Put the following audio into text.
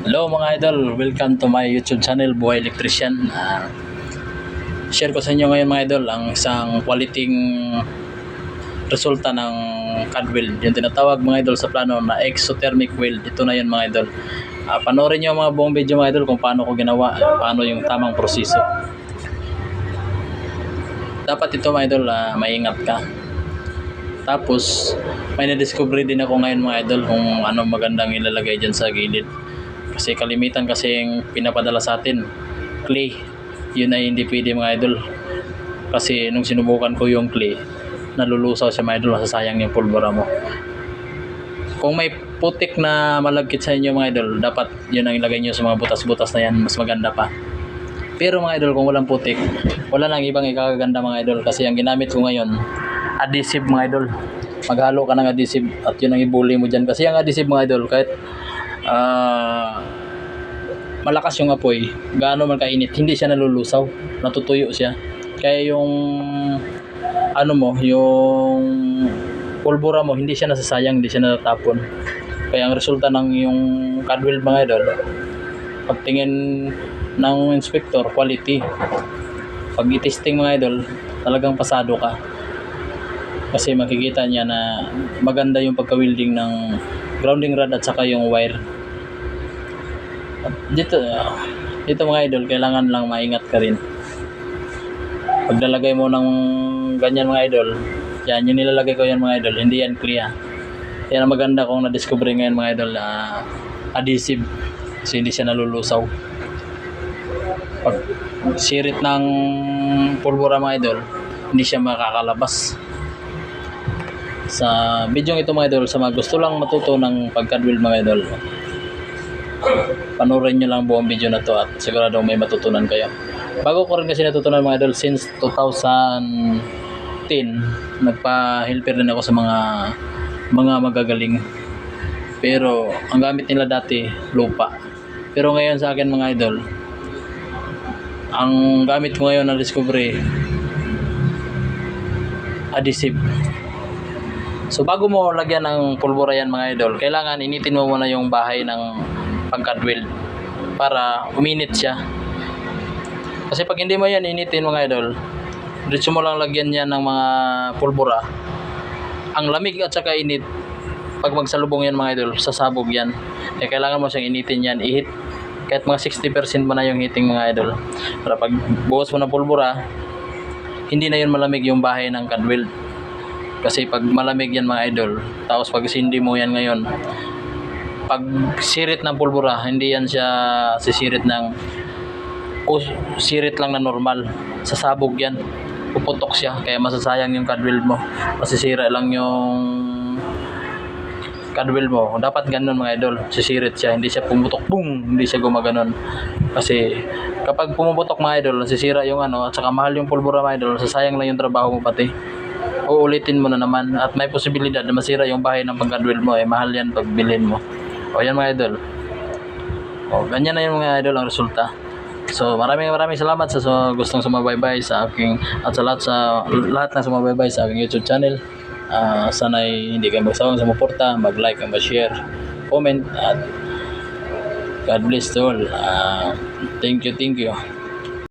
Hello mga idol, welcome to my YouTube channel, Buhay Electrician. Share ko sa inyo ngayon mga idol ang isang quality resulta ng CAD weld, yung tinatawag mga idol sa plano na exothermic weld. Ito na yun mga idol. Panoorin nyo mga buong video mga idol kung paano ko ginawa, paano yung tamang proseso. Dapat ito mga idol, maingat ka. Tapos may na-discover din ako ngayon mga idol kung ano magandang ilalagay dyan sa gilid. Kasi kalimitan kasi yung pinapadala sa atin, clay. Yun ay hindi pwede mga idol. Kasi nung sinubukan ko yung clay, nalulusaw siya mga idol, masasayang yung pulbura mo. Kung may putik na malagkit sa inyo mga idol, dapat yun ang ilagay nyo sa mga butas-butas na yan, mas maganda pa. Pero mga idol, kung walang putik, wala nang ibang ikakaganda mga idol. Kasi ang ginamit ko ngayon, adhesive mga idol. Maghalo ka ng adhesive at yun ang ibuli mo dyan. Kasi ang adhesive mga idol, kahit malakas yung apoy, gaano man kainit, hindi siya nalulusaw, natutuyo siya. Kaya yung ano mo, yung pulbura mo, hindi siya nasasayang, hindi siya natatapon. Kaya ang resulta ng yung CAD weld mga idol, pagtingin ng inspector, quality. Pag i-testing mga idol, talagang pasado ka. Kasi makikita niya na maganda yung pagka-welding ng grounding rod at saka yung wire. Dito mga idol, kailangan lang maingat ka rin. Paglalagay mo ng ganyan mga idol, yan yung nilalagay ko yan mga idol, hindi yan clear. Yan ang maganda kong na-discover ngayon mga idol, adhesive. Kasi hindi siya nalulusaw. Pag sirit ng pulbura mga idol, hindi siya makakalabas. Sa video ito mga idol, sa mga gusto lang matuto ng pag-CAD weld mga idol, panoorin nyo lang buong video na to at sigurado may matutunan kayo. Bago ko rin kasi natutunan mga idol, since 2010 nagpa-helper din ako sa mga magagaling. Pero ang gamit nila dati lupa. Pero ngayon sa akin mga idol, ang gamit ko ngayon na discovery, adhesive. So bago mo lagyan ng pulbura yan mga idol, kailangan initin mo muna yung bahay ng pag-CAD weld para uminit siya. Kasi pag hindi mo yan initin mga idol, diretso mo lang lagyan yan ng mga pulbura, ang lamig at saka init, pag magsalubong yan mga idol, sasabog yan. Kaya kailangan mo siyang initin yan, ihit kahit mga 60% mo na yung heating mga idol, para pag buhos mo ng pulbura, hindi na yun malamig yung bahay ng CAD weld. Kasi pag malamig yan mga idol, tapos pag sindi mo yan ngayon, pag sirit ng pulbura, hindi yan siya sisirit ng sirit lang na normal, sasabog yan, puputok siya. Kaya masasayang yung CAD weld mo, masisira lang yung CAD weld mo. Dapat ganun mga idol, sisirit siya, hindi siya pumutok, boom, hindi siya gumaganon. Kasi kapag pumuputok mga idol, nasisira yung at saka mahal yung pulbura mga idol, sasayang lang yung trabaho mo pati. Uulitin mo na naman at may posibilidad na masira yung bahay ng pag-CAD weld mo, mahal yan pag bilhin mo. O yan mga idol, ganyan na yung mga idol ang resulta. So maraming salamat sa gustong sumabaybay sa aking at sa lahat na sumabaybay sa aking YouTube channel. Sana'y hindi kayo magsawang sumuporta, mag-like and mag-share, comment, at God bless to all. Thank you.